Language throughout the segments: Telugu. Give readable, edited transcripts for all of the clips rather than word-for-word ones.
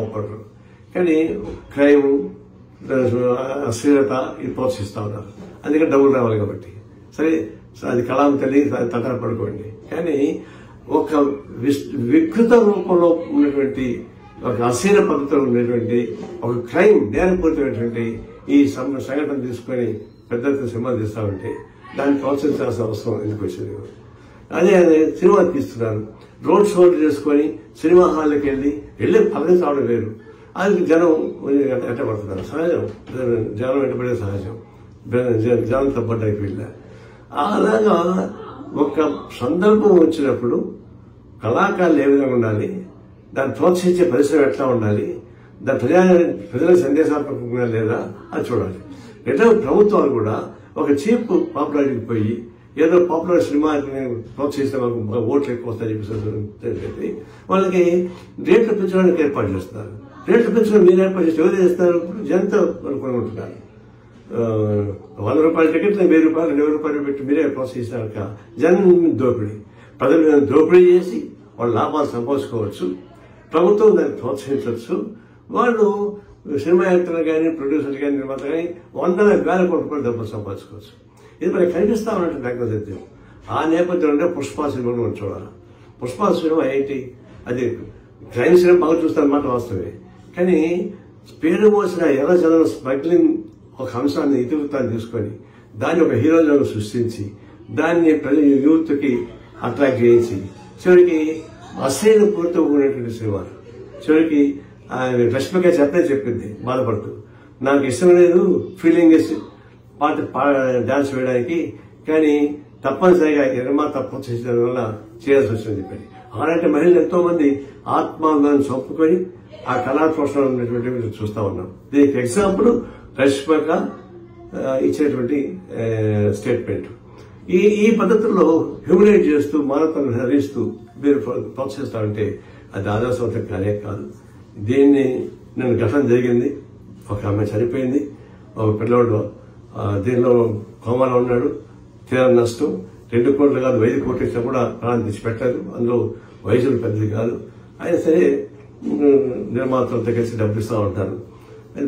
పడరు. కానీ క్రైమ్, అశ్లీలత ఇది ప్రోత్సహిస్తా ఉన్నారు. అందుకని డబ్బులు రావాలి కాబట్టి సరే అది కళాం తల్లి తటన పడుకోండి. కానీ ఒక వికృత రూపంలో ఉన్నటువంటి ఒక అశ్లీల పద్ధతిలో ఉన్నటువంటి ఒక క్రైమ్ నేరపూరితమైనటువంటి ఈ సంఘటన తీసుకొని పెద్ద సినిమాలు తీస్తామంటే దాన్ని ప్రోత్సహించాల్సిన అవసరం ఎందుకు వచ్చింది? అదే సినిమా తీస్తున్నారు, రోడ్ షోలు చేసుకొని సినిమా హాల్కి వెళ్ళి పలకరించడం వేరు. అది జనం వెంటబడుతున్నారు, సహజం. జనం వెంటబడే సహజం, జనం తప్పడానికి వీళ్ళ. అలాగా ఒక సందర్భం వచ్చినప్పుడు కళాకారులు ఏ విధంగా ఉండాలి, దాన్ని ప్రోత్సహించే పరిశ్రమ ఎట్లా ఉండాలి, దాని ప్రజలకు సందేశాత్మకంగా లేదా అది చూడాలి. ఎట్లా ప్రభుత్వాలు కూడా ఒక చీప్ పాపులారిటీకి పోయి ఏదో పాపులర్ సినిమాని ప్రోత్సహిస్తే వాళ్ళకి ఓట్లు ఎక్కువ వస్తాయని చెప్పి వాళ్ళకి రేట్లు పెంచడానికి ఏర్పాటు చేస్తున్నారు. రేట్లు పెంచడం మీరు ఏర్పాటు చేస్తే ఎవరు చేస్తారు? జనంతో అనుకుంటున్నారు. 100 రూపాయల టికెట్ 1000 రూపాయలు 2000 రూపాయలు పెట్టి మీరే ప్రోత్సహిస్తారక జనం దోపిడీ. ప్రజల మీద దోపిడీ చేసి వాళ్ళు లాభాలు సంపాదించుకోవచ్చు, ప్రభుత్వం దాన్ని ప్రోత్సహించవచ్చు. వాళ్ళు సినిమా యాక్టర్లు కానీ, ప్రొడ్యూసర్లు కానీ, నిర్మాత కానీ 100,000 కోట్ల రూపాయలు డబ్బులు సంపాదించుకోవచ్చు. ఇది మనకి కనిపిస్తా ఉన్నట్టు సత్యం. ఆ నేపథ్యంలో పుష్ప సినిమాను మనం చూడాలి. పుష్ప సినిమా ఏంటి? అది క్రైమ్ సినిమా బాగా చూస్తారన్నమాట వాస్తవే. కానీ పేరు మోసిన ఎర్రజనం స్మగ్లింగ్ ఒక అంశాన్ని ఇతివృత్తాన్ని తీసుకొని దాన్ని ఒక హీరోజన్ సృష్టించి దాన్ని యూత్ కి అట్రాక్ట్ చేయించి చివరికి అశ్లీల పూర్తి ఉన్నటువంటి సినిమాలు. చివరికి రష్మిక చెప్పింది బాధపడుతూ, నాకు ఇష్టం లేదు ఫీలింగ్ డాన్స్ వేయడానికి, కానీ తప్పనిసరిగా నిర్మాత ప్రోత్సహించడం వల్ల చేయాల్సి వచ్చింది చెప్పండి. అలాంటి మహిళలు ఎంతో మంది ఆత్మాభిమానం చంపుకొని ఆ కళా పోషణ ఉన్నటువంటి చూస్తా ఉన్నాం. దీనికి ఎగ్జాంపుల్ రష్మిక ఇచ్చినటువంటి స్టేట్మెంట్. ఈ పద్ధతుల్లో హ్యూమిలేట్ చేస్తూ మానవతను హరిస్తూ మీరు ప్రోత్సహిస్తామంటే అది ఆదర్శవంతం కానే కాదు. దీన్ని నేను ఘటన జరిగింది, ఒక ఆమె చనిపోయింది, ఒక పిల్లవాడు దీనిలో కోమాలో ఉన్నాడు, తీరా నష్టం 2 కోట్లు కాదు 5 కోట్లు ఇచ్చినా కూడా ప్రాణం తెచ్చిపెట్టారు. అందులో వయసులు పెద్దది కాదు. అయినా సరే నిర్మాతలతో కలిసి డబ్బు ఇస్తూ ఉంటారు.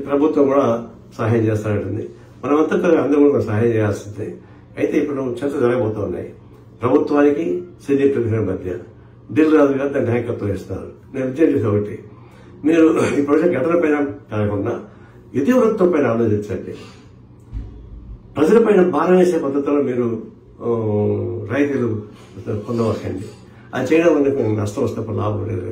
ప్రభుత్వం కూడా సహాయం చేస్తానంటుంది. మనమంతా అందరూ కూడా సహాయం చేయాల్సిందే. అయితే ఇప్పుడు చర్చ జరగబోతా ఉన్నాయి. ప్రభుత్వానికి సినీ ప్రతినిధుల మధ్య దిల్ రాజు గారు దాన్ని నాయకత్వం ఇస్తారు. నేను విద్యార్థి ఒకటి, మీరు ఈ ప్రాజెక్ట్ ఘటన పైన కాకుండా ఇతివృత్తం పైన ఆలోచించండి. ప్రజలపైన భారం వేసే పద్ధతిలో మీరు రైతులు పొందవకండి. అది చేయడం వల్ల నష్టం వస్తే లాభం లేదు.